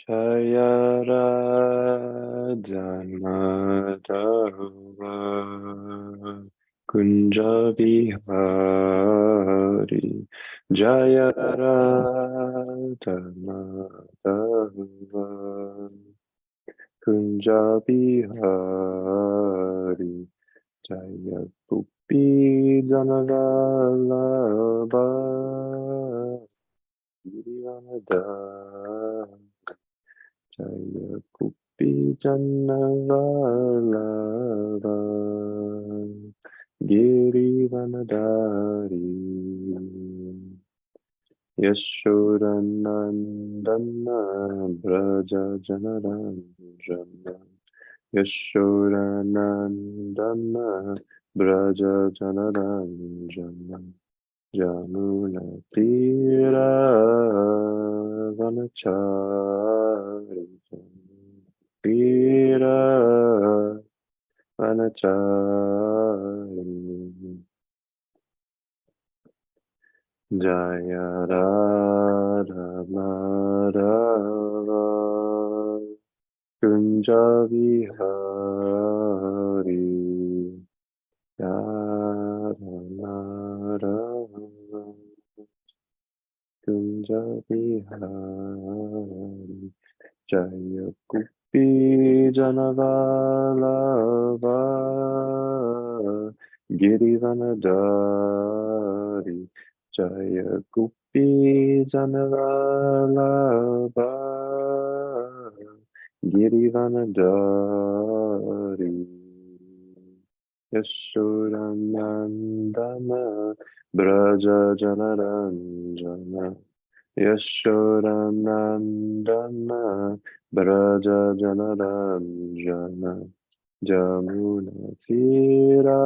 Jaya Radha Madhava Kunja Bihari Jaya Radha Madhava Kunja Bihari Jaya Gopi Janadalabha Girivanadhari Jaya Gopi Jannavalava Girivanadari Yashodanandana Braja Janaranjana Yashodanandana Braja Janaranjana Jamuna Tira Vanachari Tira Vanachari Jaya Radha Madhava Kunja Vihari Radha Madhava Kunja Vihari Jaya Gopi Janavalava Girivanadari Jaya Gopi Janavalava Girivanadari Yashodanandana Braja Janaranjana Yashodanandana Braja Janaranjana Jamuna Tira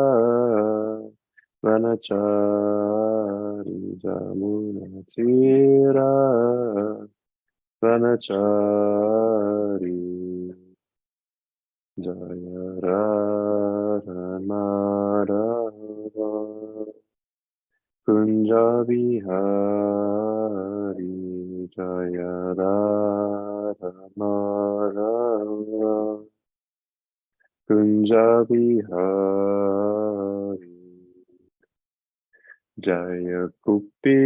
Vanachari Jamuna Tira Vanachari Jaya Radha Madhava Kunja Bihari Jaya Radha Madhava Kunja Bihari Jaya Gopi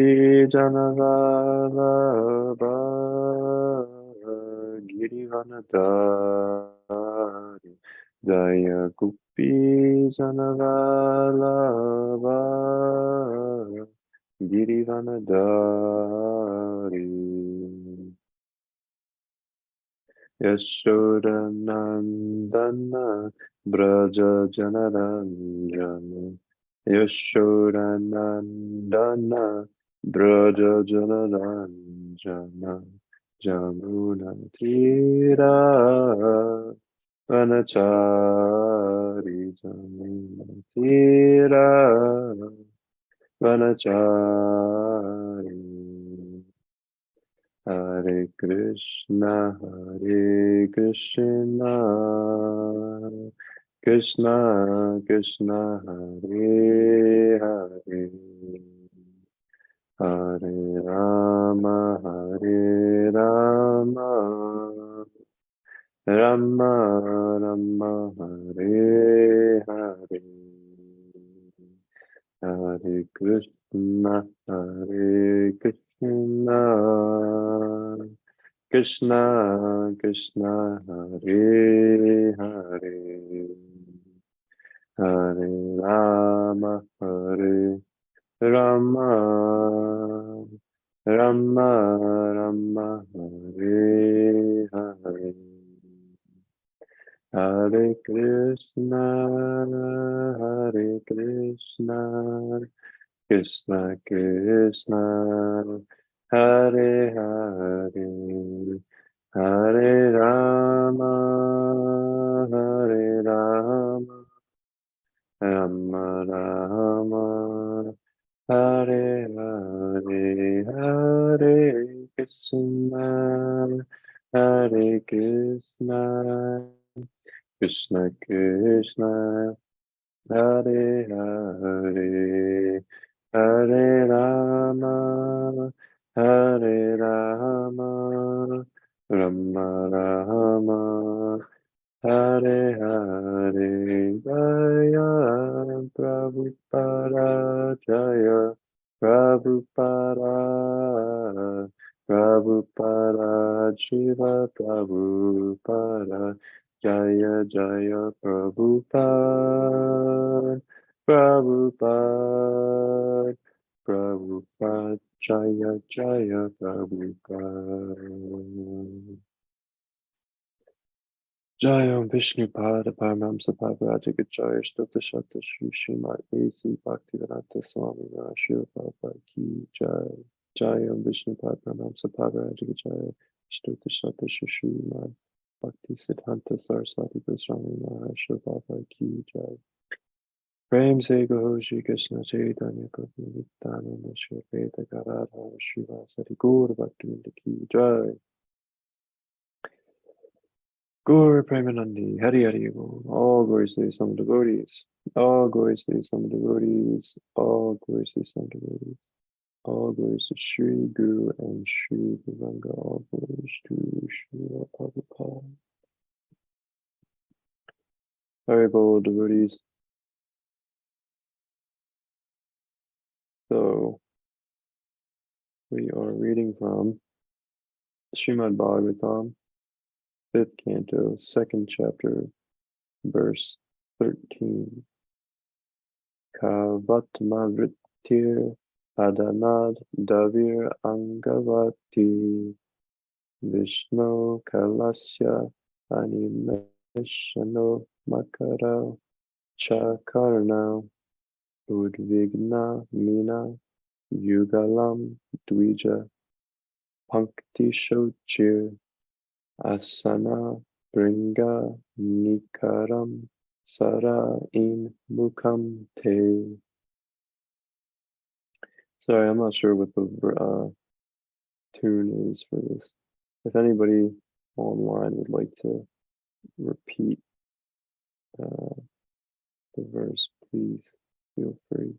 Janavalabha Girivanadari Jaya Gopi Janavalabha Girivanadari Yashodanandana Braja Janaranjana Yashodanandana Braja Janaranjana Jamuna Tira Vanachari Jamuna Tira Vanachari Hare Krishna Krishna Krishna Hare Hare Hare Rama Hare Rama Rama Rama Hare Hare Hare Krishna Krishna Krishna Hare Hare Hare Rama Rama Rama Rama Hare Hare Hare Krishna Krishna Krishna Hare Hare Hare Rama Rama Rama Hare Hare Hare Krishna Krishna Krishna Hare Hare Hare Rama Rama Rama Hare Hare Jaya Prabhupada Jaya Prabhupada Prabhupada Shiva Prabhupada Jaya Jaya Prabhupada Prabhupada Prabhupada Jaya Jaya Prabhupada Jayam Vishnu Pada Paramamsa Pavarajika Jaya Stota Shata Shri Srimad A.C. Bhaktivedanta Swami Shri Prabhupada Ki Jai Jayam Vishnu Pada Paramamsa Pavarajika Jaya Stota Shata Shri Srimad Bhakti Siddhanta Saraswati Goswami Shri Prabhupada Ki Jai Prem Se Gaho Shri Krishna Chaitanya Prabhu Nityananda Shri Veda Gadadhara Shri Vasari Gaur Bhaktivedanta Ki Jai Gaur Premanandi, Hari Hari Bol. All glories to some devotees. All glories to some devotees. All glories to some devotees. All glories to Shri Guru and Shri Guranga. All glories to Shri Prabhupada. Hari Bol devotees. So we are reading from Srimad Bhagavatam, 5th canto, 2nd chapter, verse 13. Kavatmavrittir Adanad Davir Angavati Vishnu Kalasya Animeshano Makara Chakarna Udvigna Mina Yugalam Dvija Pankti Shochir Asana Bringa Nikaram Sara in Mukam Te. Sorry, I'm not sure what the tune is for this. If anybody online would like to repeat uh, the verse, please feel free.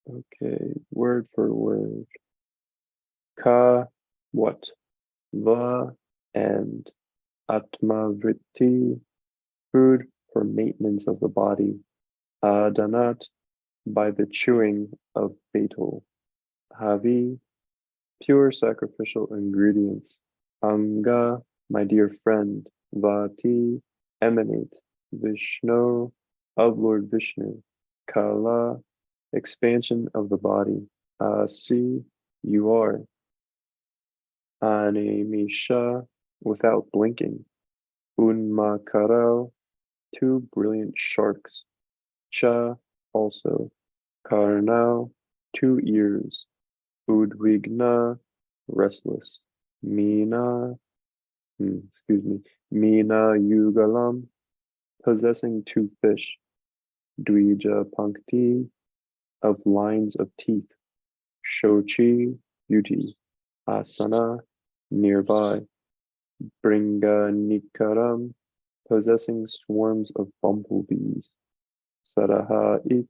Okay, word for word. Ka, what? Va, and Atmavritti, food for maintenance of the body. Adanat, by the chewing of betel. Havi, pure sacrificial ingredients. Anga, my dear friend. Vati, emanate. Vishnu, of Lord Vishnu. Kala, expansion of the body. Asi, you are. Animisha, without blinking. Unmakaro, two brilliant sharks. Cha, also. Karnao, two ears. Udvigna, restless. Mina, Mina Yugalam, possessing two fish. Dvija Pankti, of lines of teeth. Shochi, beauty. Asana, nearby. Bringanikaram, possessing swarms of bumblebees. Saraha it,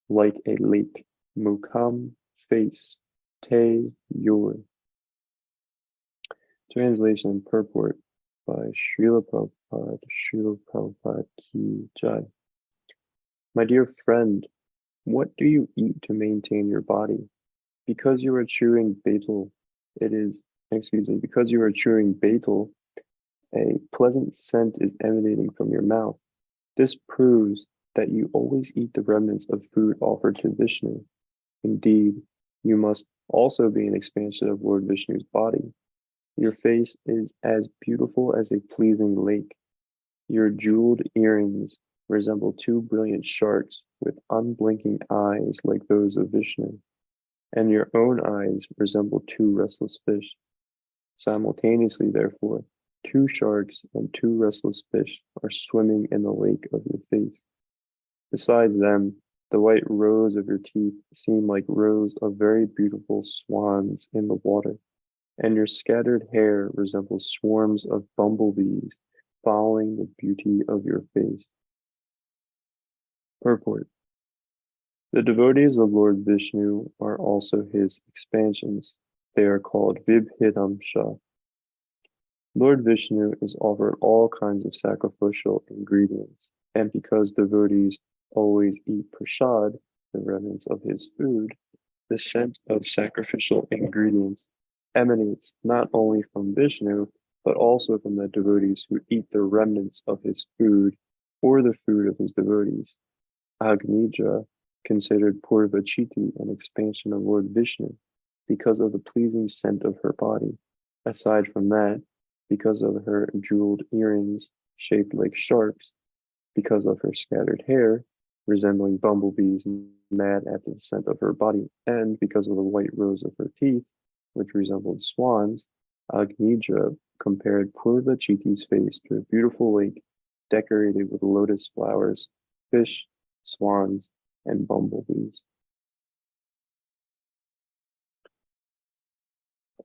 like a lake. Mukam, face. Te, your. Translation and purport by Srila Prabhupada Ki Jai. My dear friend, what do you eat to maintain your body? Because you are chewing betel, because you are chewing betel, a pleasant scent is emanating from your mouth. This proves that you always eat the remnants of food offered to Vishnu. Indeed, you must also be an expansion of Lord Vishnu's body. Your face is as beautiful as a pleasing lake. Your jeweled earrings resemble two brilliant sharks with unblinking eyes like those of Vishnu, and your own eyes resemble two restless fish. Simultaneously, therefore, two sharks and two restless fish are swimming in the lake of your face. Besides them, the white rows of your teeth seem like rows of very beautiful swans in the water, and your scattered hair resembles swarms of bumblebees following the beauty of your face. Purport. The devotees of Lord Vishnu are also his expansions. They are called Vibhidamsha. Lord Vishnu is offered all kinds of sacrificial ingredients, and because devotees always eat prasad, the remnants of his food, the scent of sacrificial ingredients emanates not only from Vishnu, but also from the devotees who eat the remnants of his food or the food of his devotees. Agnija considered Purvachiti an expansion of Lord Vishnu because of the pleasing scent of her body. Aside from that, because of her jeweled earrings shaped like sharks, because of her scattered hair, resembling bumblebees mad at the scent of her body, and because of the white rows of her teeth, which resembled swans, Agnija compared Purvachiti's face to a beautiful lake decorated with lotus flowers, fish, swans, and bumblebees.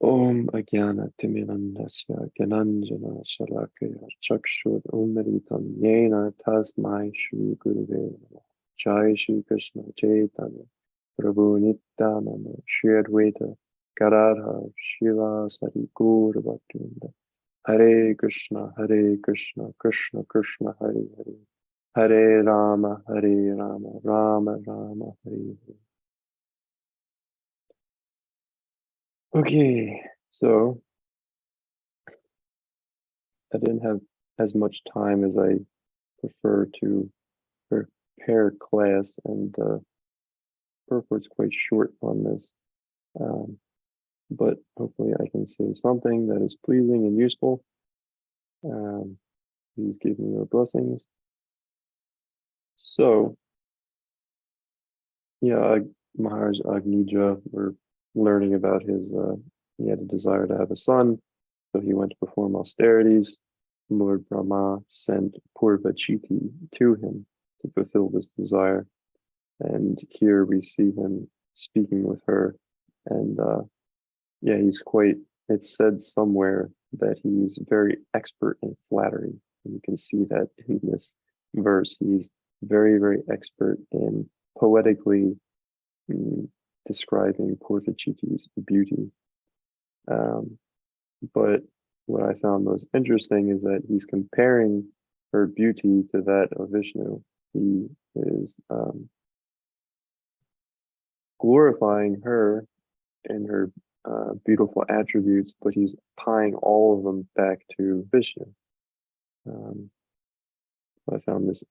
Om Ajnana Timirandasya Gyananjana Shalakaya Chakshud Umritam Yena Tasmai Shri Guruve Namaha. Jai Shri Krishna Chaitanya Prabhu Nityananda Shri Advaita Gadadhar Shivasari Gaura Bhaktivinoda. Hare Krishna Krishna Krishna Hare Hare Hare Rama Rama Rama Hare Hare. Okay, so I didn't have as much time as I prefer to prepare class, and the purport's quite short on this. But hopefully I can say something that is pleasing and useful. Please give me your blessings. So, yeah, Maharaj Agnija, we're learning about his, he had a desire to have a son, so he went to perform austerities. Lord Brahma sent Purvachiti to him to fulfill this desire. And here we see him speaking with her. And yeah, it's said somewhere that he's very expert in flattery. And you can see that in this verse. He's very, very expert in poetically describing Purvachiti's beauty. But what I found most interesting is that he's comparing her beauty to that of Vishnu. He is glorifying her and her beautiful attributes, but he's tying all of them back to Vishnu. I found this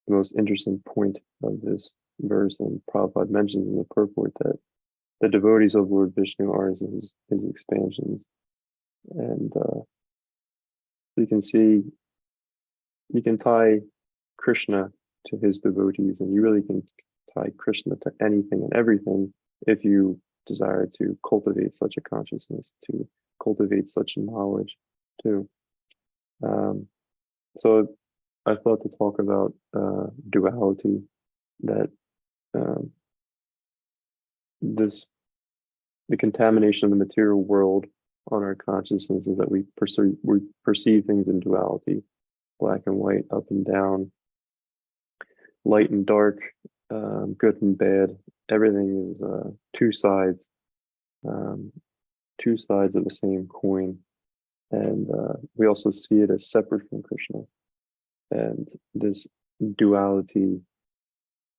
the most interesting point of this verse, and Prabhupada mentions in the purport that the devotees of Lord Vishnu are his expansions. And you can see, you can tie Krishna to his devotees, and you really can tie Krishna to anything and everything if you desire to cultivate such a consciousness, to cultivate such knowledge too. So I thought to talk about duality, that the contamination of the material world on our consciousness is that we perceive things in duality, black and white, up and down, light and dark, good and bad. Everything is two sides of the same coin. And we also see it as separate from Krishna. And this duality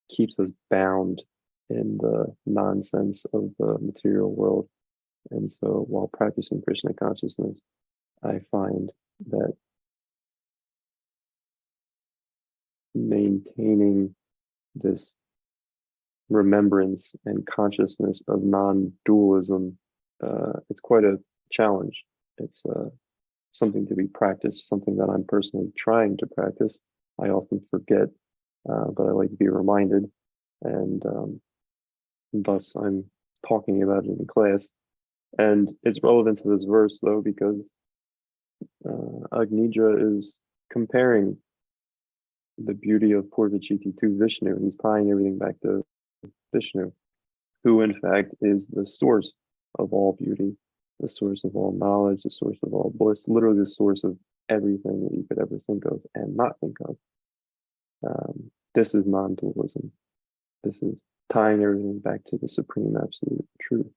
keeps us bound in the nonsense of the material world. And so while practicing Krishna consciousness, I find that maintaining this remembrance and consciousness of non-dualism, it's quite a challenge. It's something to be practiced, something that I'm personally trying to practice. I often forget, but I like to be reminded, and thus I'm talking about it in class. And it's relevant to this verse, though, because Agnija is comparing the beauty of Purvachiti to Vishnu. He's tying everything back to Vishnu, who in fact is the source of all beauty, the source of all knowledge, the source of all bliss, literally the source of everything that you could ever think of and not think of. This is non-dualism. This is tying everything back to the supreme absolute truth.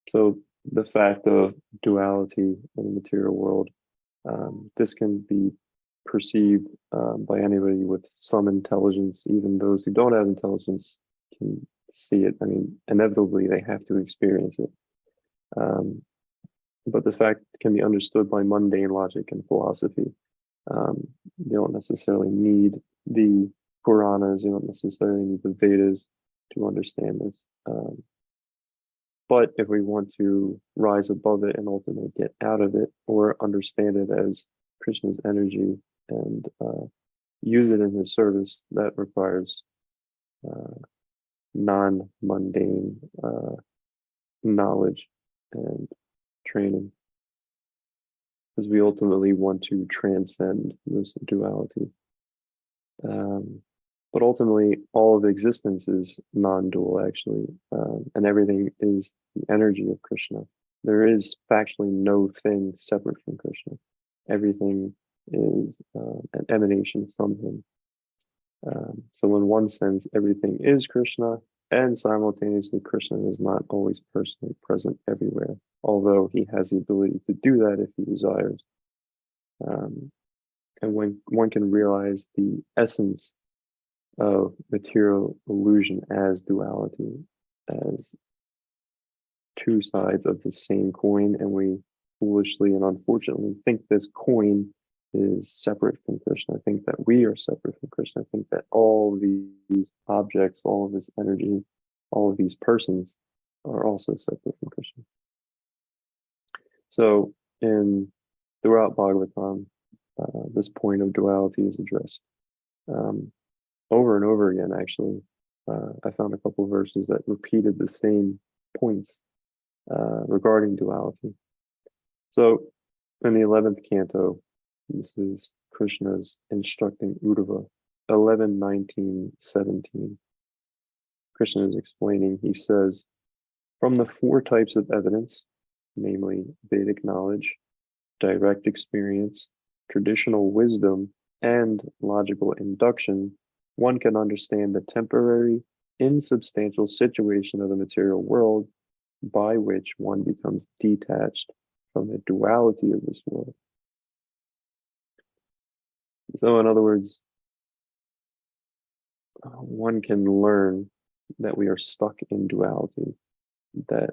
So the fact of duality in the material world, this can be perceived by anybody with some intelligence. Even those who don't have intelligence can see it. I mean, inevitably they have to experience it. But the fact can be understood by mundane logic and philosophy. You don't necessarily need the Puranas, you don't necessarily need the Vedas to understand this. But if we want to rise above it and ultimately get out of it or understand it as Krishna's energy and use it in his service, that requires non-mundane knowledge and training, because we ultimately want to transcend this duality. But ultimately, all of existence is non-dual, actually, and everything is the energy of Krishna. There is factually no thing separate from Krishna. Everything is an emanation from him. So in one sense, everything is Krishna, and simultaneously, Krishna is not always personally present everywhere, although he has the ability to do that if he desires. And when one can realize the essence of material illusion as duality, as two sides of the same coin, and we foolishly and unfortunately think this coin is separate from Krishna. I think that we are separate from Krishna. I think that all these objects, all of this energy, all of these persons are also separate from Krishna. So throughout Bhagavatam, this point of duality is addressed. Over and over again, actually. I found a couple of verses that repeated the same points regarding duality. So in the 11th canto, this is Krishna's instructing Uddhava, 11, 19, 17. Krishna is explaining, he says, from the four types of evidence, namely Vedic knowledge, direct experience, traditional wisdom, and logical induction, one can understand the temporary, insubstantial situation of the material world by which one becomes detached from the duality of this world. So, in other words, one can learn that we are stuck in duality, that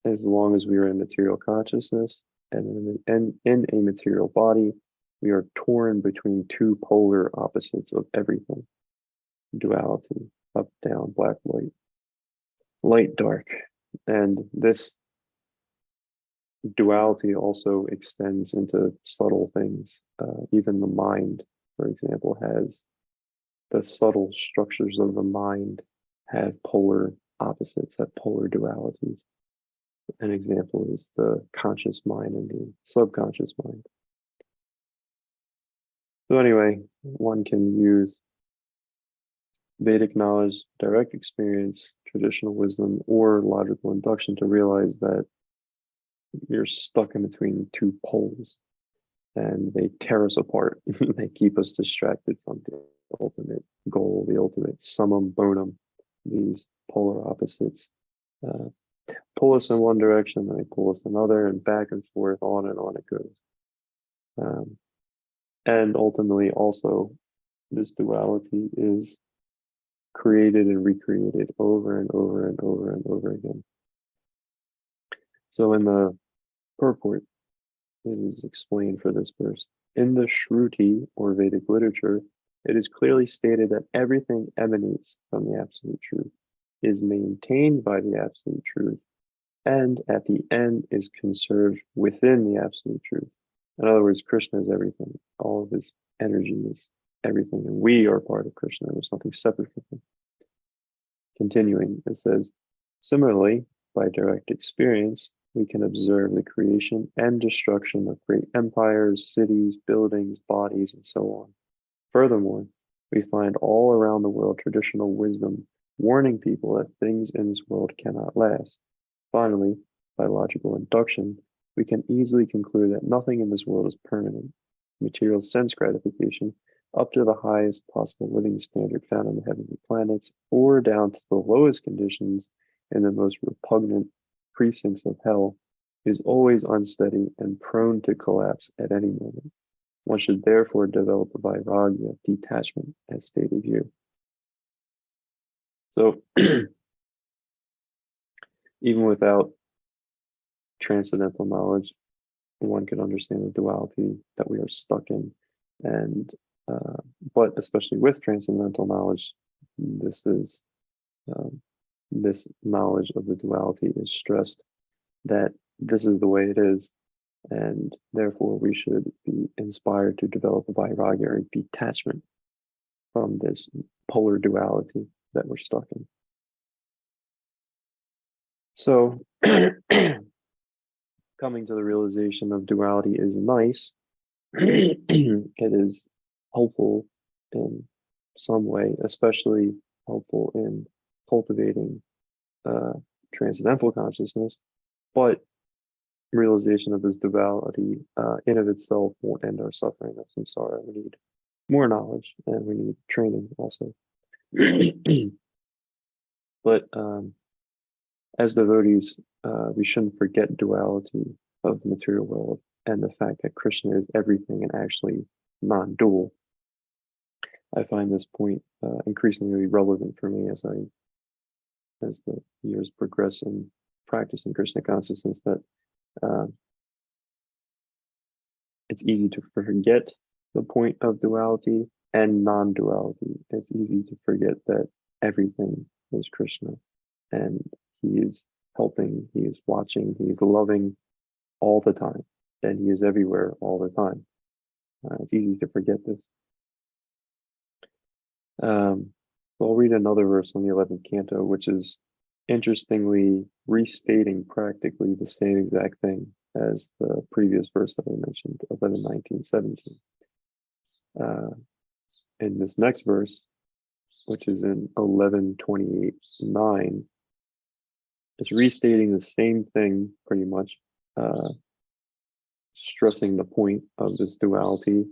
as long as we are in material consciousness and in a material body, we are torn between two polar opposites of everything. Duality, up, down, black, white, light, dark. And this duality also extends into subtle things. Even the mind, for example, has the subtle structures of the mind have polar opposites, have polar dualities. An example is the conscious mind and the subconscious mind. So anyway, one can use Vedic knowledge, direct experience, traditional wisdom, or logical induction to realize that you're stuck in between two poles and they tear us apart. They keep us distracted from the ultimate goal, the ultimate summum bonum. These polar opposites pull us in one direction, and they pull us another, and back and forth, on it goes. And ultimately, also, this duality is created and recreated over and over and over and over again. So in the purport, it is explained for this verse. In the Shruti, or Vedic literature, it is clearly stated that everything emanates from the absolute truth, is maintained by the absolute truth, and at the end is conserved within the absolute truth. In other words, Krishna is everything. All of his energy is everything, and we are part of Krishna. There's nothing separate from him. Continuing, it says, similarly, by direct experience, we can observe the creation and destruction of great empires, cities, buildings, bodies, and so on. Furthermore, we find all around the world traditional wisdom warning people that things in this world cannot last. Finally, by logical induction, we can easily conclude that nothing in this world is permanent. material sense gratification, up to the highest possible living standard found on the heavenly planets, or down to the lowest conditions in the most repugnant precincts of hell, is always unsteady and prone to collapse at any moment. One should therefore develop a vairagya, detachment, as stated here. So, even without transcendental knowledge, one could understand the duality that we are stuck in. And but especially with transcendental knowledge, this is this knowledge of the duality is stressed that this is the way it is, and therefore we should be inspired to develop a vairagya or detachment from this polar duality that we're stuck in. So coming to the realization of duality is nice. It is helpful in some way, especially helpful in cultivating transcendental consciousness, but realization of this duality in of itself won't end our suffering of samsara. We need more knowledge and we need training also. But as devotees, we shouldn't forget duality of the material world and the fact that Krishna is everything and actually non-dual. I find this point increasingly relevant for me as the years progress in practicing Krishna consciousness, that it's easy to forget the point of duality and non-duality. It's easy to forget that everything is Krishna and he is helping, he is watching, he is loving all the time, and he is everywhere all the time. It's easy to forget this. I'll read another verse on the 11th canto, which is interestingly restating practically the same exact thing as the previous verse that I mentioned, 11, 19, 17. In this next verse, which is in 11:28, 9, it's restating the same thing pretty much, stressing the point of this duality.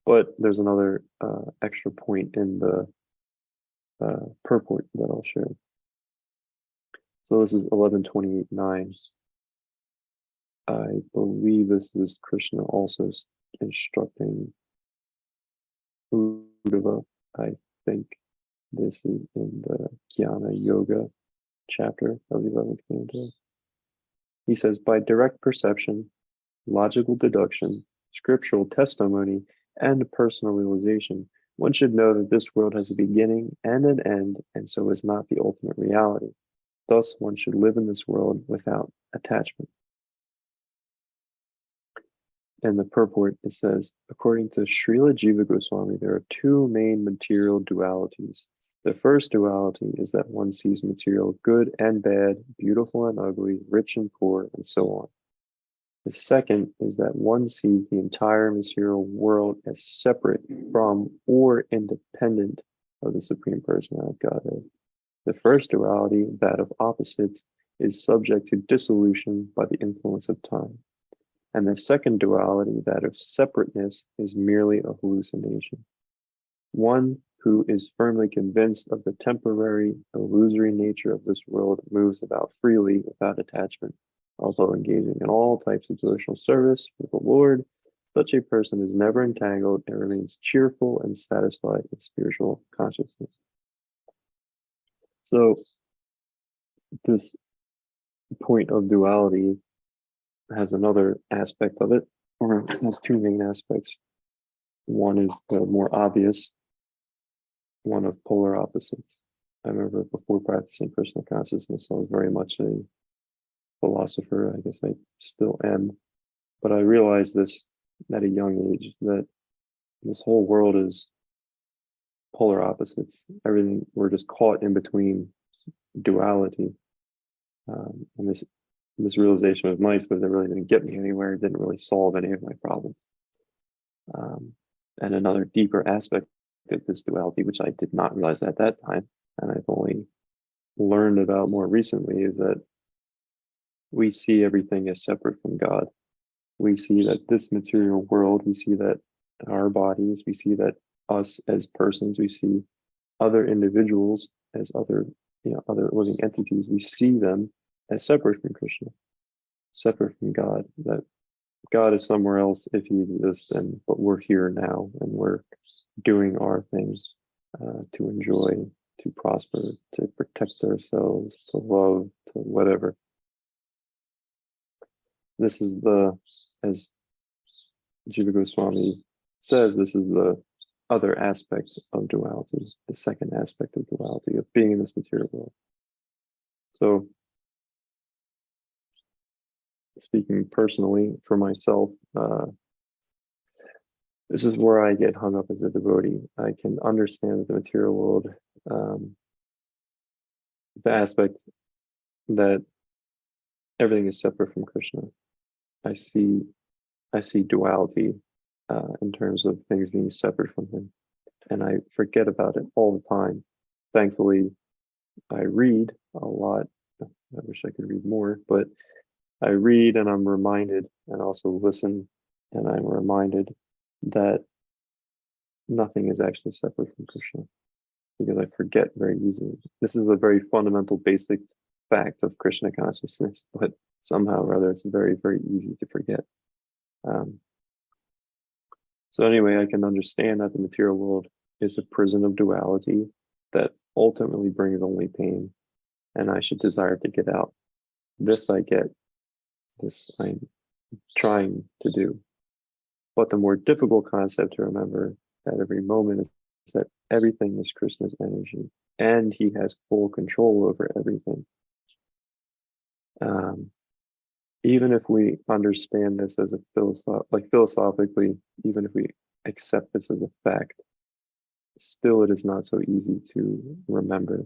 But there's another extra point in the purport that I'll share. So this is 11:28, 9. I believe this is Krishna also instructing Uddhava. I think this is in the Jnana Yoga chapter of the 11th canto. He says, by direct perception, logical deduction, scriptural testimony, and personal realization, one should know that this world has a beginning and an end, and so is not the ultimate reality. Thus, one should live in this world without attachment. In the purport, it says, according to Srila Jiva Goswami, there are two main material dualities. The first duality is that one sees material good and bad, beautiful and ugly, rich and poor, and so on. The second is that one sees the entire material world as separate from or independent of the Supreme Personality of Godhead. The first duality, that of opposites, is subject to dissolution by the influence of time. And the second duality, that of separateness, is merely a hallucination. One who is firmly convinced of the temporary, illusory nature of this world moves about freely without attachment, also engaging in all types of devotional service with the Lord. Such a person is never entangled and remains cheerful and satisfied in spiritual consciousness. So this point of duality has another aspect of it, or it has two main aspects. One is the more obvious one of polar opposites. I remember before practicing Krishna consciousness, I was very much a philosopher. I guess I still am, but I realized this at a young age, that this whole world is polar opposites. Everything, we're just caught in between duality. And this realization was nice, but it really didn't get me anywhere. It didn't really solve any of my problems. And another deeper aspect of this duality, which I did not realize at that time, and I've only learned about more recently, is that we see everything as separate from God. We see that this material world, we see that our bodies, we see that us as persons, we see other individuals as other, other living entities. We see them as separate from Krishna, separate from God. That God is somewhere else if he exists, but we're here now and we're doing our things to enjoy, to prosper, to protect ourselves, to love, to whatever. This is as Jiva Goswami says, this is the other aspect of duality, the second aspect of duality, of being in this material world. So, speaking personally for myself, this is where I get hung up as a devotee. I can understand that the material world, the aspect that everything is separate from Krishna. I see duality in terms of things being separate from him, and I forget about it all the time. Thankfully, I read a lot. I wish I could read more, but I read and I'm reminded, and also listen, and I'm reminded that nothing is actually separate from Krishna, because I forget very easily. This is a very fundamental, basic fact of Krishna consciousness, but somehow or other, it's very, very easy to forget. So anyway, I can understand that the material world is a prison of duality that ultimately brings only pain, and I should desire to get out. This I get, this I'm trying to do. But the more difficult concept to remember at every moment is that everything is Krishna's energy, and he has full control over everything. Even if we understand this as a philosophically, even if we accept this as a fact, still it is not so easy to remember.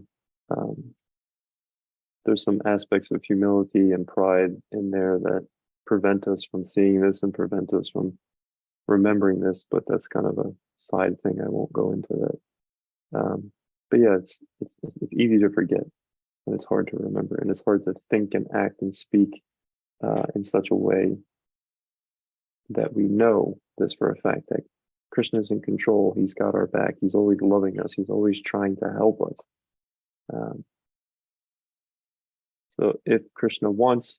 There's some aspects of humility and pride in there that prevent us from seeing this and prevent us from remembering this, but that's kind of a side thing. I won't go into that. But yeah, it's easy to forget, and it's hard to remember, and it's hard to think and act and speak in such a way that we know this for a fact, that Krishna is in control. He's got our back. He's always loving us. He's always trying to help us. So if Krishna wants,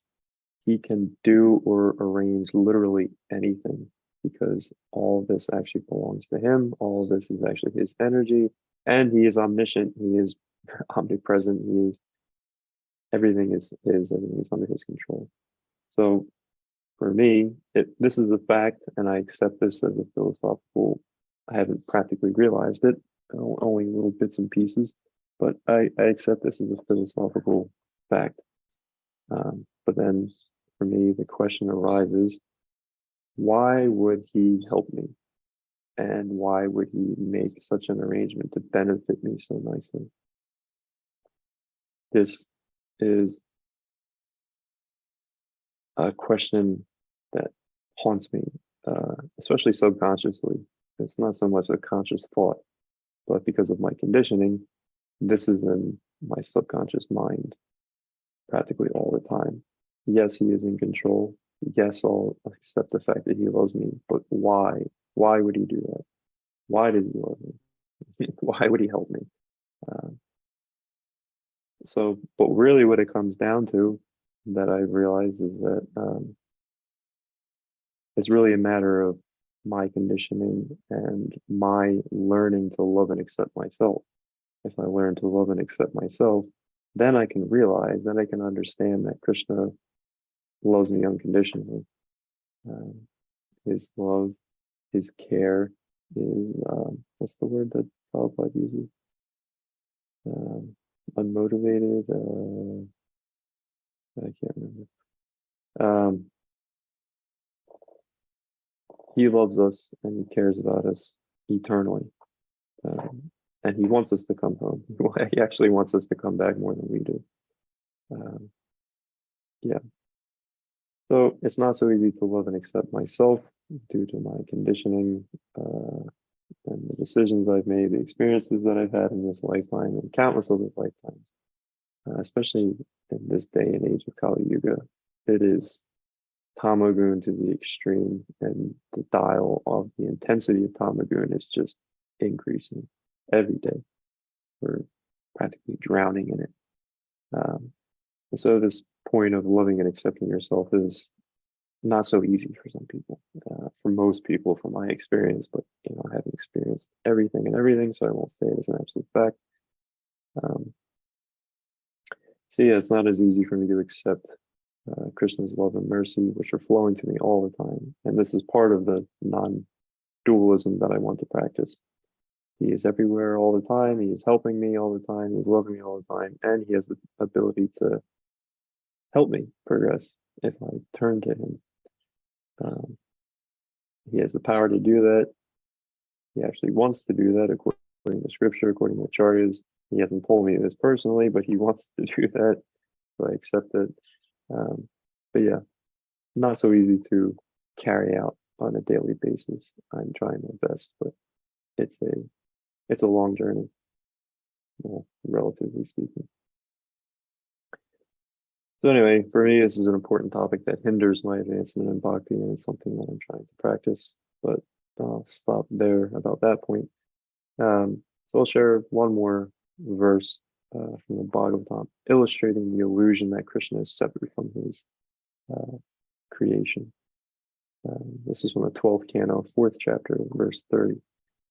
he can do or arrange literally anything, because all of this actually belongs to him. All of this is actually his energy, and he is omniscient. He is omnipresent. Everything is under his control. So for me, this is the fact, and I accept this as a philosophical. I haven't practically realized it, only little bits and pieces, but I accept this as a philosophical fact. But then for me, the question arises, why would he help me? And why would he make such an arrangement to benefit me so nicely? This is a question that haunts me, especially subconsciously. It's not so much a conscious thought, but because of my conditioning, this is in my subconscious mind practically all the time. Yes, he is in control. Yes, I'll accept the fact that he loves me, but why? Why would he do that? Why does he love me? Why would he help me? But really what it comes down to, that I realize, is that it's really a matter of my conditioning and my learning to love and accept myself. If I learn to love and accept myself, then I can realize, then I can understand that Krishna loves me unconditionally. His love, his care is, what's the word that Prabhupada uses? Unmotivated, I can't remember. He loves us and he cares about us eternally. And he wants us to come home. He actually wants us to come back more than we do. Yeah. So it's not so easy to love and accept myself due to my conditioning and the decisions I've made, the experiences that I've had in this lifetime and countless other lifetimes, especially in this day and age of Kali Yuga. It is tamagun to the extreme, and the dial of the intensity of tamagun is just increasing every day. We're practically drowning in it. And so this point of loving and accepting yourself is not so easy for some people. For most people, from my experience, but I haven't experienced everything and everything, so I won't say it as an absolute fact. So yeah, it's not as easy for me to accept Krishna's love and mercy, which are flowing to me all the time. And this is part of the non-dualism that I want to practice. He is everywhere all the time. He is helping me all the time. He's loving me all the time. And he has the ability to help me progress if I turn to him. He has the power to do that. He actually wants to do that according to scripture, according to acharyas. He hasn't told me this personally, but he wants to do that. So I accept it. But yeah, not so easy to carry out on a daily basis. I'm trying my best, but it's a long journey, relatively speaking. So anyway, for me, this is an important topic that hinders my advancement in bhakti, and it's something that I'm trying to practice. But I'll stop there about that point. So I'll share one more verse from the Bhagavatam, illustrating the illusion that Krishna is separate from his creation. This is from the 12th canto, 4th chapter, verse 30.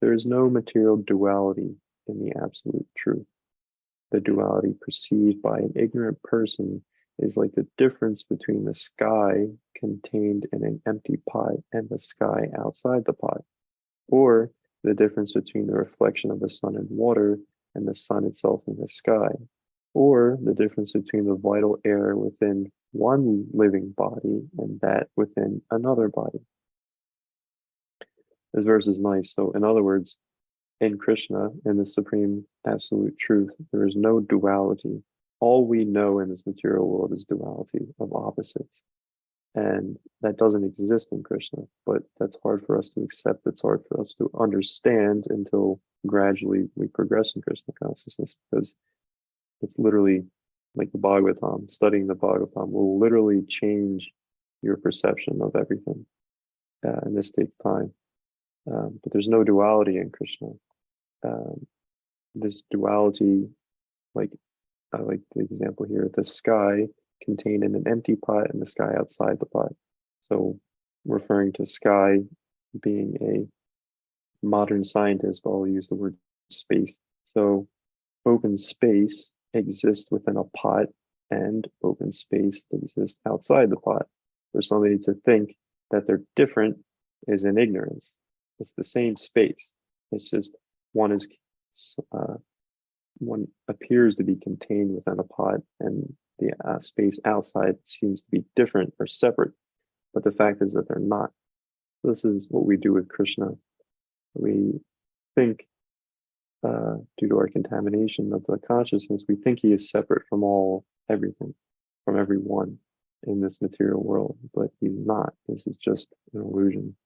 There is no material duality in the absolute truth. The duality perceived by an ignorant person is like the difference between the sky contained in an empty pot and the sky outside the pot, or the difference between the reflection of the sun in water and the sun itself in the sky, or the difference between the vital air within one living body and that within another body. This verse is nice. So in other words, in Krishna, in the supreme absolute truth, there is no duality. All we know in this material world is duality of opposites. And that doesn't exist in Krishna, but that's hard for us to accept. It's hard for us to understand until gradually we progress in Krishna consciousness, because it's literally like the Bhagavatam. Studying the Bhagavatam will literally change your perception of everything. And this takes time. But there's no duality in Krishna. This duality, like I like the example here, the sky contained in an empty pot and the sky outside the pot. So referring to sky being a modern scientist, I'll use the word space. So open space exists within a pot and open space exists outside the pot. For somebody to think that they're different is in ignorance. It's the same space. It's just one appears to be contained within a pot, and the space outside seems to be different or separate. But the fact is that they're not. This is what we do with Krishna. We think, due to our contamination of the consciousness, we think he is separate from everything, from everyone in this material world, but he's not. This is just an illusion.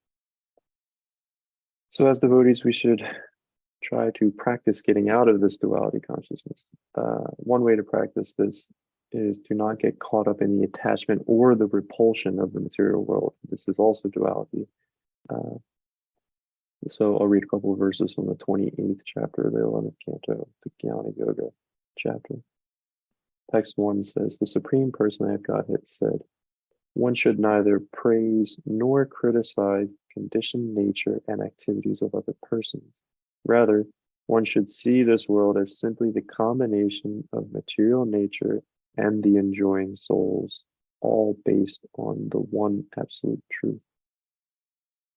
So as devotees, we should try to practice getting out of this duality consciousness. One way to practice this is to not get caught up in the attachment or the repulsion of the material world. This is also duality. So I'll read a couple of verses from the 28th chapter of the 11th canto, the Jnana Yoga chapter. Text 1 says, the Supreme Personality of Godhead said, one should neither praise nor criticize conditioned nature and activities of other persons. Rather, one should see this world as simply the combination of material nature and the enjoying souls, all based on the one absolute truth.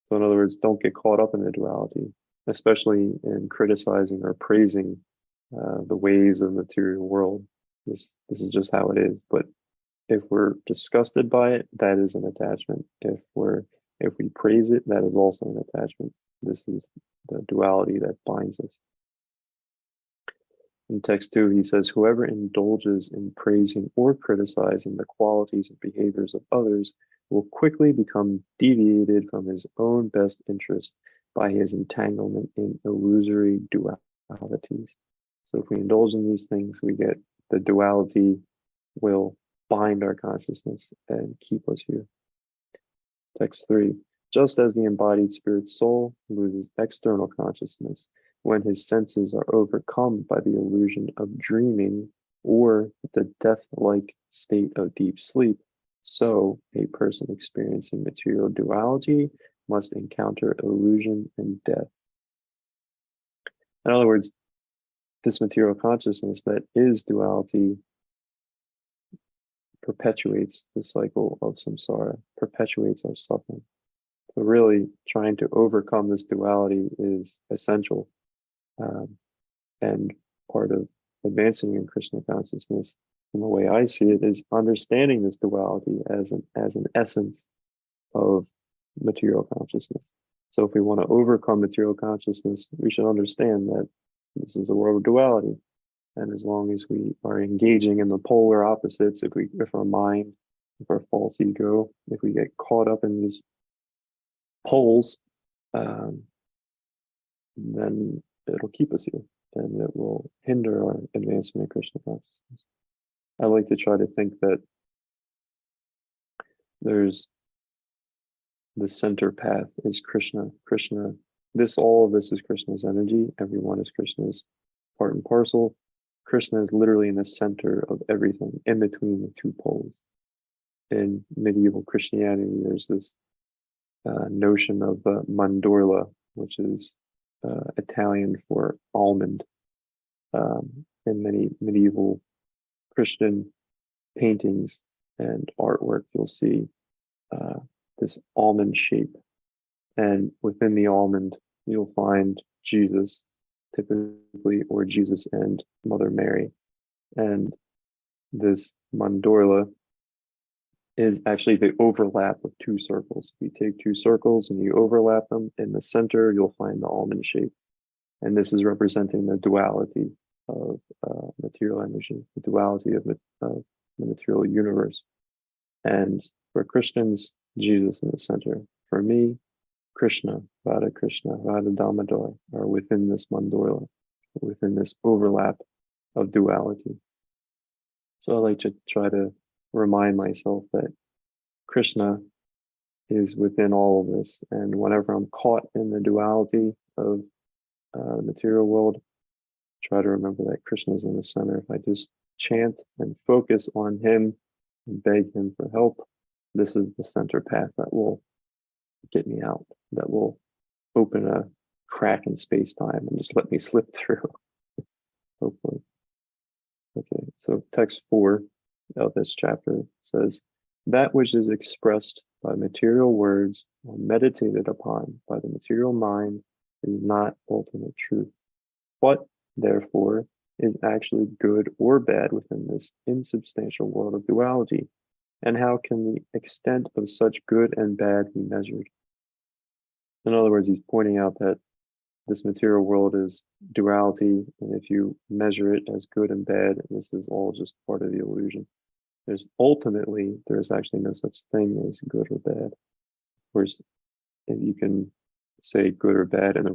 So in other words, don't get caught up in the duality, especially in criticizing or praising the ways of the material world. This is just how it is. But if we're disgusted by it, that is an attachment. If we praise it, that is also an attachment. This is the duality that binds us. In text 2, he says, whoever indulges in praising or criticizing the qualities and behaviors of others will quickly become deviated from his own best interest by his entanglement in illusory dualities. So if we indulge in these things, we get the duality will bind our consciousness and keep us here. Text 3. Just as the embodied spirit soul loses external consciousness when his senses are overcome by the illusion of dreaming or the death-like state of deep sleep, so a person experiencing material duality must encounter illusion and death. In other words, this material consciousness that is duality perpetuates the cycle of samsara, perpetuates our suffering. So really trying to overcome this duality is essential, and part of advancing in Krishna consciousness, and the way I see it, is understanding this duality as an essence of material consciousness. So if we want to overcome material consciousness, we should understand that this is the world of duality. And as long as we are engaging in the polar opposites, if our mind, if our false ego, if we get caught up in these poles, then it'll keep us here, and it will hinder our advancement in Krishna consciousness. I like to try to think that there's the center path is Krishna. All of this is Krishna's energy. Everyone is Krishna's part and parcel. Krishna is literally in the center of everything, in between the two poles. In medieval Christianity, there's this notion of the mandorla, which is Italian for almond. In many medieval Christian paintings and artwork, you'll see this almond shape. And within the almond, you'll find Jesus, typically, or Jesus and Mother Mary. And this mandorla is actually the overlap of two circles. If you take two circles and you overlap them, in the center, you'll find the almond shape. And this is representing the duality of material energy, the duality of the material universe. And for Christians, Jesus in the center. For me, Krishna, Radha Damodar are within this mandorla, within this overlap of duality. So I like to try to remind myself that Krishna is within all of this. And whenever I'm caught in the duality of the material world, try to remember that Krishna is in the center. If I just chant and focus on him and beg him for help, this is the center path that will get me out, that will open a crack in space-time and just let me slip through, hopefully. Okay, so text 4 of this chapter says, that which is expressed by material words or meditated upon by the material mind is not ultimate truth. What, therefore, is actually good or bad within this insubstantial world of duality? And how can the extent of such good and bad be measured? In other words, he's pointing out that this material world is duality, and if you measure it as good and bad, this is all just part of the illusion. There's actually no such thing as good or bad. Of course, if you can say good or bad in the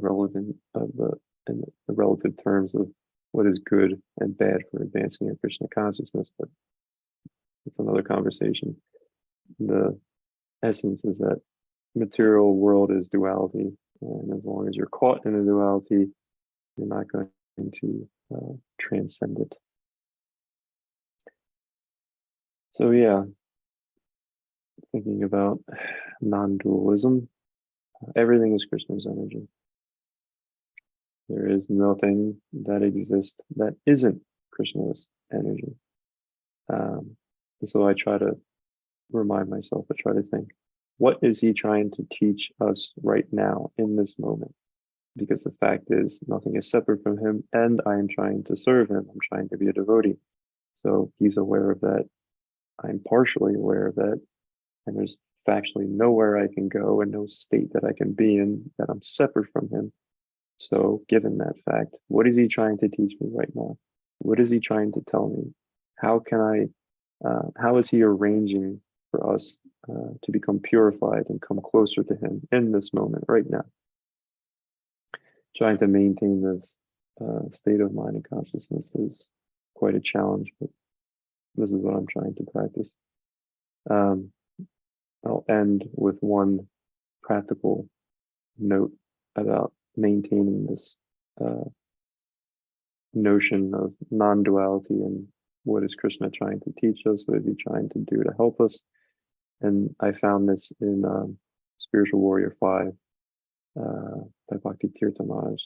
relative terms of what is good and bad for advancing your Krishna consciousness, but it's another conversation. The essence is that material world is duality, and as long as you're caught in a duality, you're not going to transcend it. So yeah, thinking about non-dualism, everything is Krishna's energy. There is nothing that exists that isn't Krishna's energy. And so I try to remind myself, I try to think, what is he trying to teach us right now in this moment? Because the fact is, nothing is separate from him, and I am trying to serve him. I'm trying to be a devotee. So he's aware of that. I'm partially aware of that. And there's factually nowhere I can go and no state that I can be in that I'm separate from him. So given that fact, what is he trying to teach me right now? What is he trying to tell me? How is he arranging for us to become purified and come closer to him in this moment right now? Trying to maintain this state of mind and consciousness is quite a challenge, but this is what I'm trying to practice. I'll end with one practical note about maintaining this notion of non-duality and what is Krishna trying to teach us, what is he trying to do to help us. And I found this in Spiritual Warrior 5 by Bhakti Tirtha Maharaj.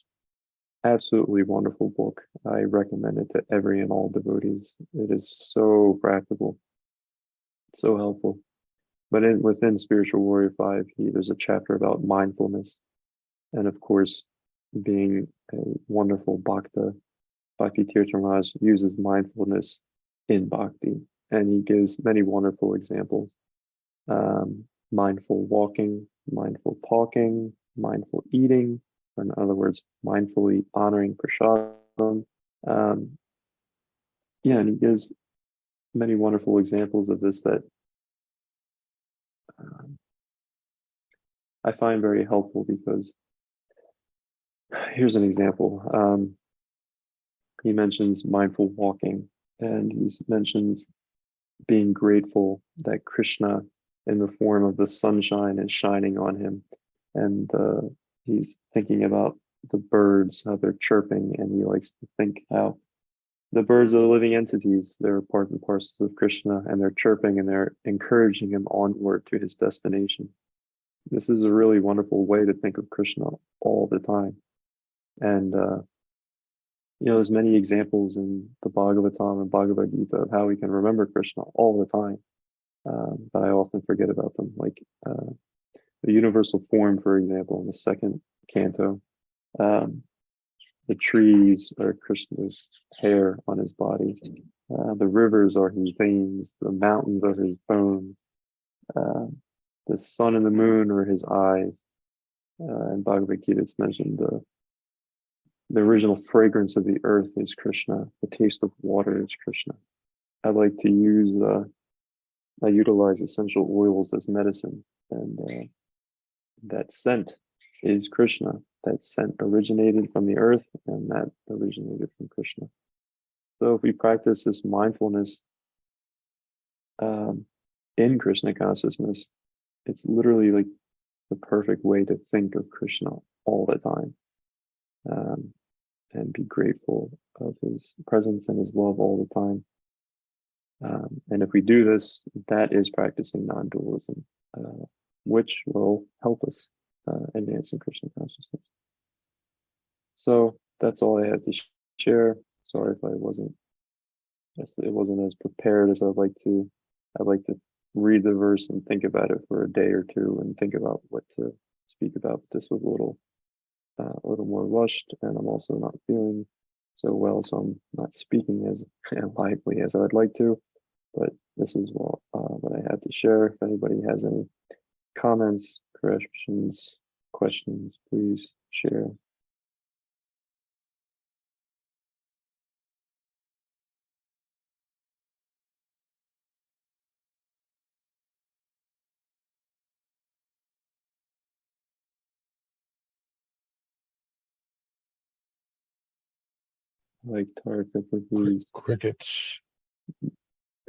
Absolutely wonderful book. I recommend it to every and all devotees. It is so practical, so helpful. But within Spiritual Warrior 5, there's a chapter about mindfulness. And of course, being a wonderful bhakta, Bhakti Tirtha Maharaj uses mindfulness in bhakti. And he gives many wonderful examples. Mindful walking, mindful talking, mindful eating, or in other words, mindfully honoring prasadam. And he gives many wonderful examples of this that I find very helpful, because here's an example. He mentions mindful walking, and he mentions being grateful that Krishna, in the form of the sunshine, is shining on him. And he's thinking about the birds, how they're chirping, and he likes to think how the birds are the living entities. They're part and parcels of Krishna, and they're chirping and they're encouraging him onward to his destination. This is a really wonderful way to think of Krishna all the time. And there's many examples in the Bhagavatam and Bhagavad Gita of how we can remember Krishna all the time, but I often forget about them. Like the universal form, for example, in the second canto, the trees are Krishna's hair on his body. The rivers are his veins. The mountains are his bones. The sun and the moon are his eyes. In Bhagavad Gita, it's mentioned the original fragrance of the earth is Krishna. The taste of water is Krishna. I like to utilize essential oils as medicine, and that scent is Krishna. That scent originated from the earth, and that originated from Krishna. So if we practice this mindfulness in Krishna consciousness, it's literally like the perfect way to think of Krishna all the time, and be grateful of his presence and his love all the time. And if we do this, that is practicing non-dualism, which will help us advance in Krishna consciousness. So that's all I had to share. Sorry if it wasn't as prepared as I'd like to. I'd like to read the verse and think about it for a day or two and think about what to speak about. This was a little more rushed, and I'm also not feeling so well, so I'm not speaking as lively as I'd like to. But this is what I had to share. If anybody has any comments, corrections, questions, please share. Like Tarika, please. Crickets.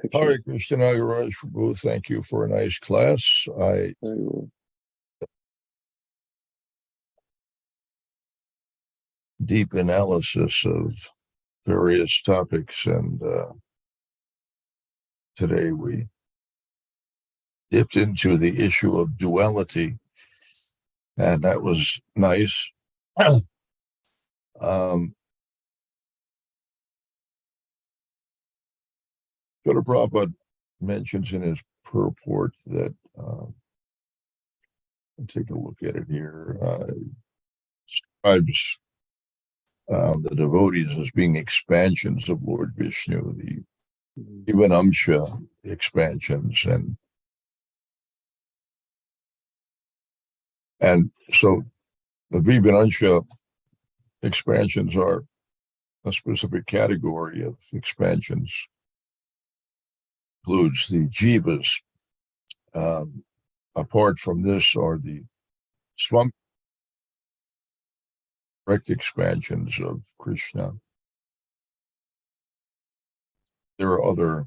Picture. Hare Krishna Nagaraj Prabhu, thank you for a nice class. Deep analysis of various topics, and today we dipped into the issue of duality, and that was nice. Srila Prabhupada mentions in his purport that, I'll take a look at it here, describes the devotees as being expansions of Lord Vishnu, the Vivanamsha expansions, and so the Vivanamsha expansions are a specific category of expansions. Includes the jivas. Apart from this are the swam direct expansions of Krishna. There are other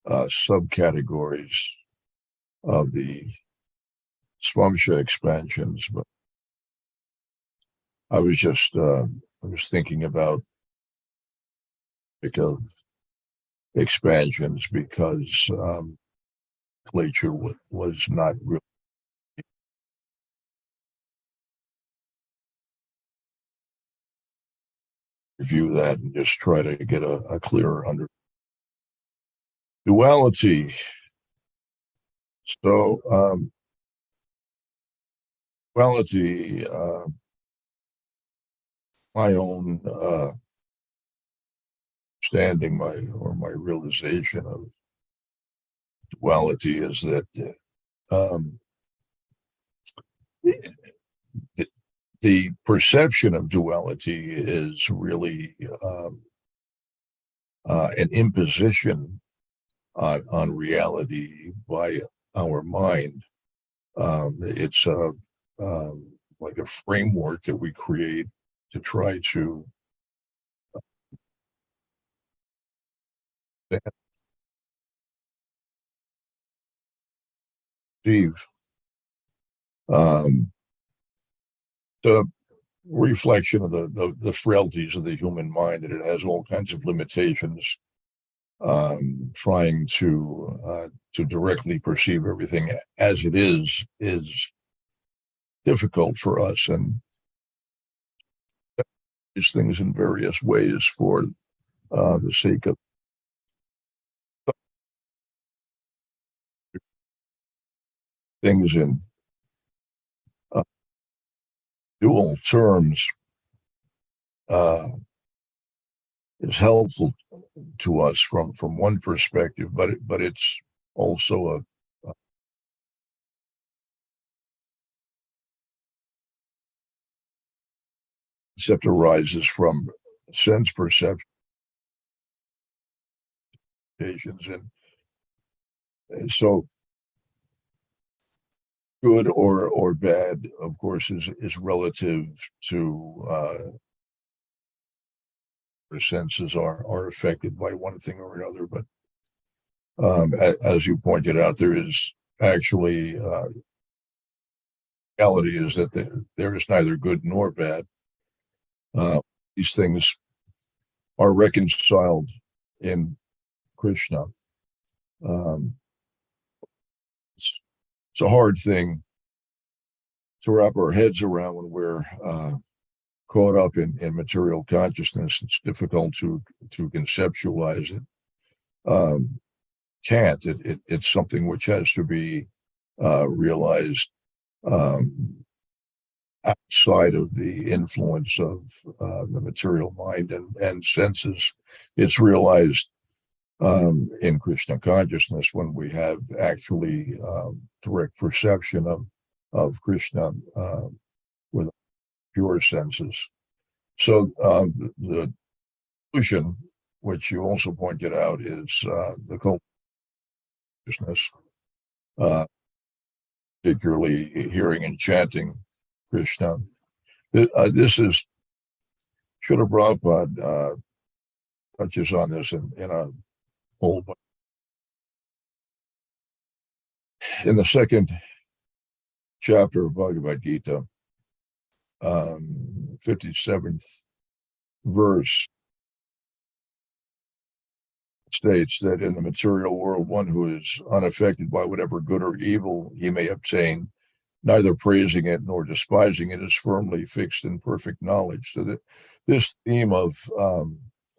subcategories of the Svamsha expansions, but I was thinking about of expansions because literature was not really review that and just try to get a clearer under duality. So duality, my own understanding, my realization of duality is that um, the perception of duality is really an imposition on reality by our mind. It's like a framework that we create to try to achieve the reflection of the frailties of the human mind, that it has all kinds of limitations. Trying to directly perceive everything as it is difficult for us, and these things in various ways for the sake of things in dual terms is helpful to us from one perspective, but it's also a concept arises from sense perceptions, and so good or bad, of course, is relative to our senses are affected by one thing or another. But as you pointed out, there is actually reality is that there is neither good nor bad. These things are reconciled in Krishna. It's a hard thing to wrap our heads around when we're caught up in material consciousness. It's difficult to conceptualize it. Can't. It's something which has to be realized outside of the influence of the material mind and senses. It's realized in Krishna consciousness when we have actually direct perception of Krishna with pure senses. So the illusion, which you also pointed out, is the consciousness, particularly hearing and chanting Krishna. This is Srila Prabhupada touches on this in a whole. In the second chapter of Bhagavad Gita, 57th verse, states that in the material world, one who is unaffected by whatever good or evil he may obtain, neither praising it nor despising it, is firmly fixed in perfect knowledge. So that this theme of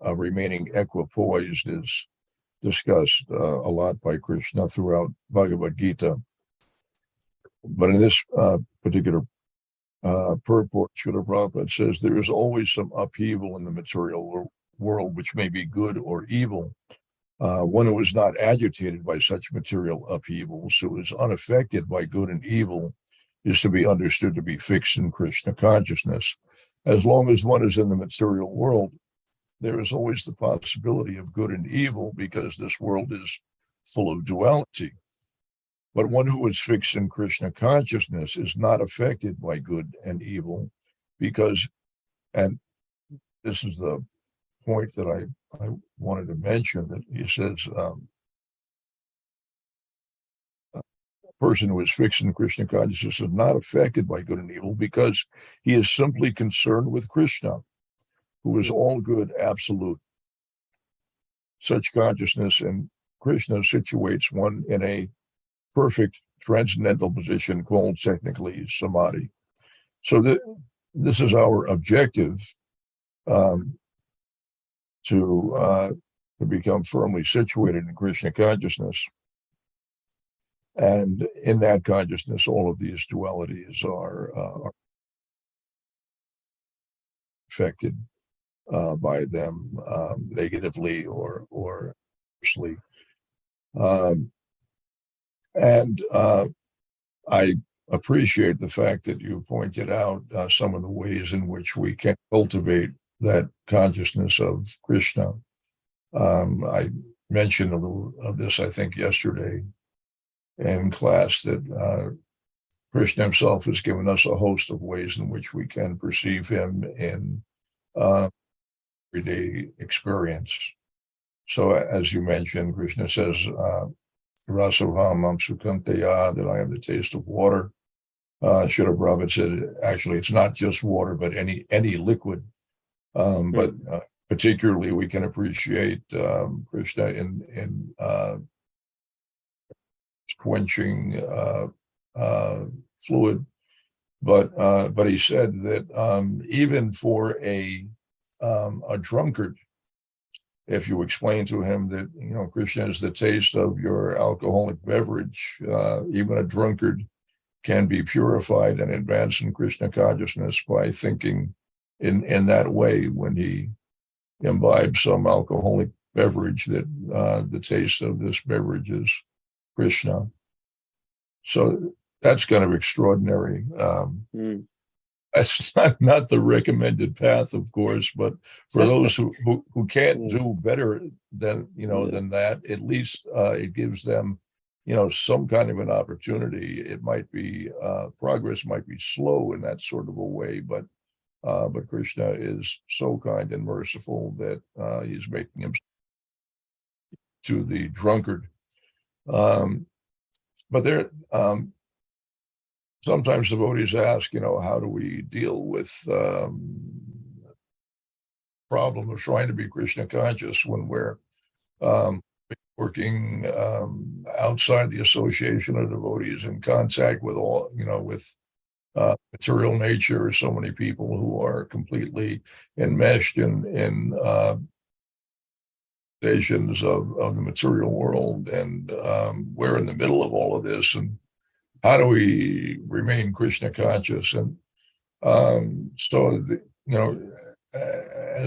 remaining equipoised is discussed a lot by Krishna throughout Bhagavad Gita. But in this particular purport, Srila Prabhupada says there is always some upheaval in the material world, which may be good or evil. One who is not agitated by such material upheavals, who is unaffected by good and evil, is to be understood to be fixed in Krishna consciousness. As long as one is in the material world, there is always the possibility of good and evil because this world is full of duality. But one who is fixed in Krishna consciousness is not affected by good and evil because, and this is the point that I wanted to mention, that he says, person who is fixed in Krishna consciousness is not affected by good and evil because he is simply concerned with Krishna, who is all good, absolute. Such consciousness in Krishna situates one in a perfect transcendental position called technically samadhi. So this is our objective, to become firmly situated in Krishna consciousness. And in that consciousness, all of these dualities are affected by them negatively or adversely. And I appreciate the fact that you pointed out some of the ways in which we can cultivate that consciousness of Krishna. I mentioned a little of this, I think, yesterday in class, that Krishna himself has given us a host of ways in which we can perceive him in everyday experience. So as you mentioned, Krishna says, Rasoham Sukantaya, that I am the taste of water. Srila Prabhupada said, actually, it's not just water, but any liquid. But particularly, we can appreciate Krishna in quenching fluid. But he said that even for a drunkard, if you explain to him that Krishna is the taste of your alcoholic beverage, even a drunkard can be purified and advance in Krishna consciousness by thinking in that way when he imbibes some alcoholic beverage, that the taste of this beverage is Krishna. So that's kind of extraordinary. That's not the recommended path, of course, but for those who can't do better than than that, at least it gives them some kind of an opportunity. It might be progress might be slow in that sort of a way, but Krishna is so kind and merciful that he's making him to the drunkard. But there. Sometimes devotees ask, how do we deal with problem of trying to be Krishna conscious when we're working outside the association of devotees, in contact with all, with material nature, so many people who are completely enmeshed in stations of the material world, and we're in the middle of all of this, and how do we remain Krishna conscious? And as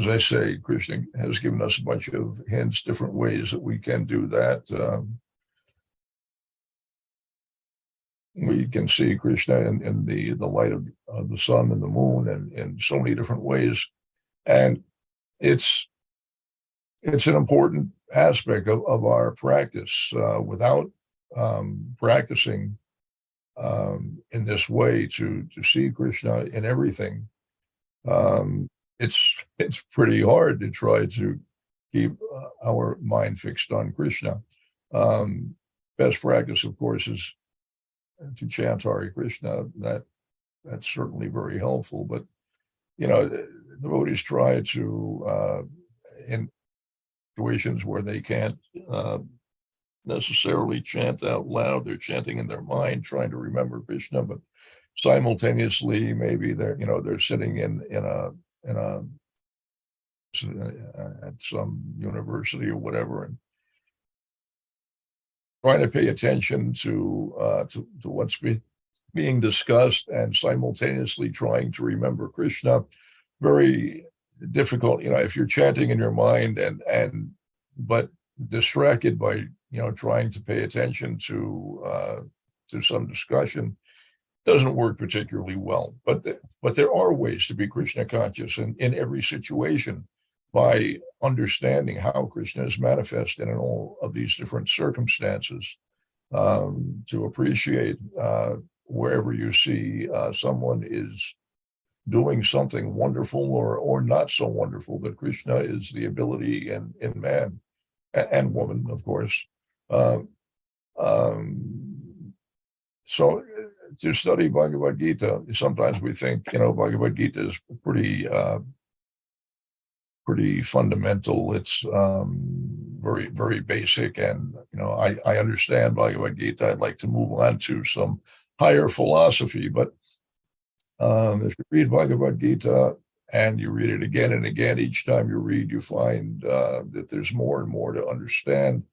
I say, Krishna has given us a bunch of hints, different ways that we can do that. We can see Krishna in the light of the sun and the moon, and in so many different ways. And it's an important aspect of our practice. Without practicing in this way to see Krishna in everything, it's pretty hard to try to keep our mind fixed on Krishna. Best practice, of course, is to chant Hare Krishna. That's certainly very helpful. But the devotees try to in situations where they can't necessarily chant out loud, they're chanting in their mind, trying to remember Krishna, but simultaneously maybe they're sitting in a at some university or whatever, and trying to pay attention to what's being discussed, and simultaneously trying to remember Krishna. Very difficult, if you're chanting in your mind but distracted by trying to pay attention to some discussion, doesn't work particularly well. But there are ways to be Krishna conscious in every situation, by understanding how Krishna is manifested in all of these different circumstances, to appreciate wherever you see someone is doing something wonderful or not so wonderful, that Krishna is the ability in man and woman, of course, So to study Bhagavad Gita, sometimes we think, Bhagavad Gita is pretty fundamental. It's very, very basic. And, I understand Bhagavad Gita. I'd like to move on to some higher philosophy. But if you read Bhagavad Gita and you read it again and again, each time you read, you find that there's more and more to understand,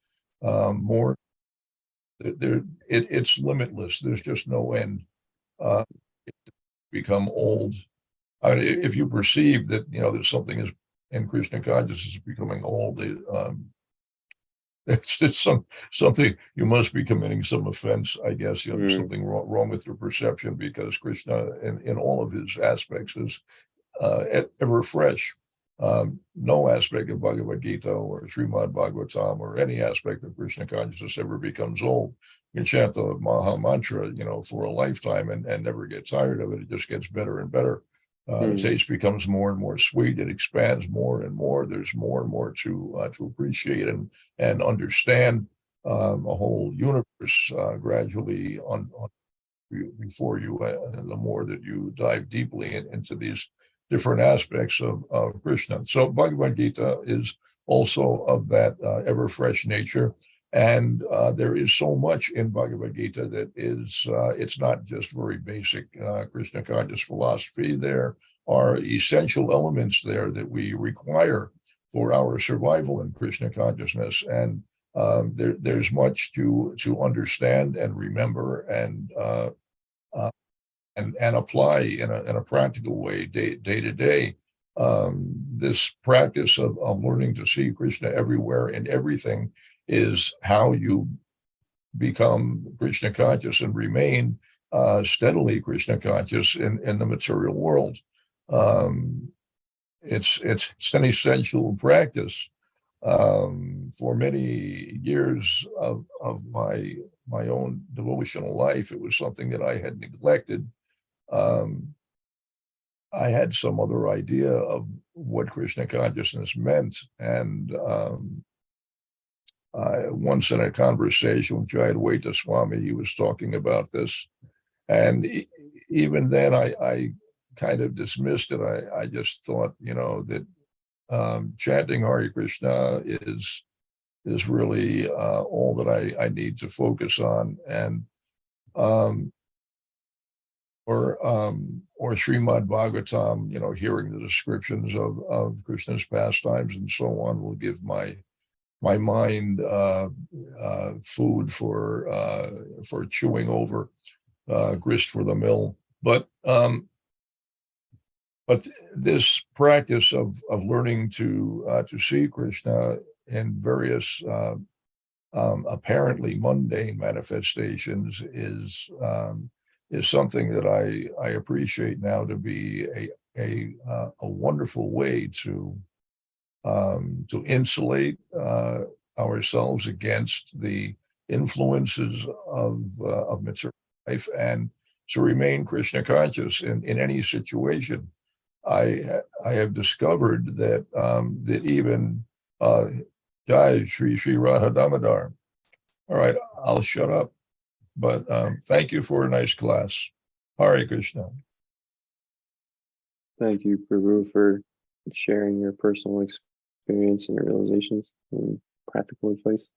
more. It's limitless. There's just no end. It become old. I mean, if you perceive that there's something is in Krishna consciousness is becoming old, it's just something you must be committing some offense. I guess there's something wrong with your perception, because Krishna, in all of his aspects, is ever fresh. No aspect of Bhagavad Gita or Srimad Bhagavatam or any aspect of Krishna consciousness ever becomes old. You can chant the Maha Mantra, for a lifetime and never get tired of it. It just gets better and better. The taste becomes more and more sweet. It expands more and more. There's more and more to appreciate and understand. A whole universe gradually on before you, the more that you dive deeply into these different aspects of Krishna. So Bhagavad Gita is also of that ever fresh nature. And there is so much in Bhagavad Gita that is, it's not just very basic Krishna conscious philosophy. There are essential elements there that we require for our survival in Krishna consciousness. And there's much to understand and remember and apply in a practical way day to day. This practice of learning to see Krishna everywhere and everything is how you become Krishna conscious and remain steadily Krishna conscious in the material world. It's an essential practice. For many years of my own devotional life, it was something that I had neglected. I had some other idea of what Krishna consciousness meant, and once in a conversation with Jayadvaita Swami, he was talking about this, and even then I kind of dismissed it. I just thought, that chanting Hare Krishna is really all that I need to focus on, and or Srimad Bhagavatam, hearing the descriptions of Krishna's pastimes and so on will give my mind food for chewing over, grist for the mill. But this practice of learning to see Krishna in various apparently mundane manifestations is something that I appreciate now to be a wonderful way to insulate ourselves against the influences of material life and to remain Krishna conscious in any situation. I have discovered that that even Jai Sri Radha Damodar. All right, I'll shut up. But thank you for a nice class. Hare Krishna. Thank you, Prabhu, for sharing your personal experience and your realizations and practical advice.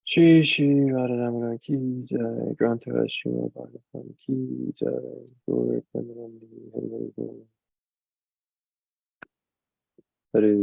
Shri Shri Radharamanar Ki Jai, Grantha Srimad Bhagavatam Ki Jai, Gaur Premanandi Hari Hari Bol. Hare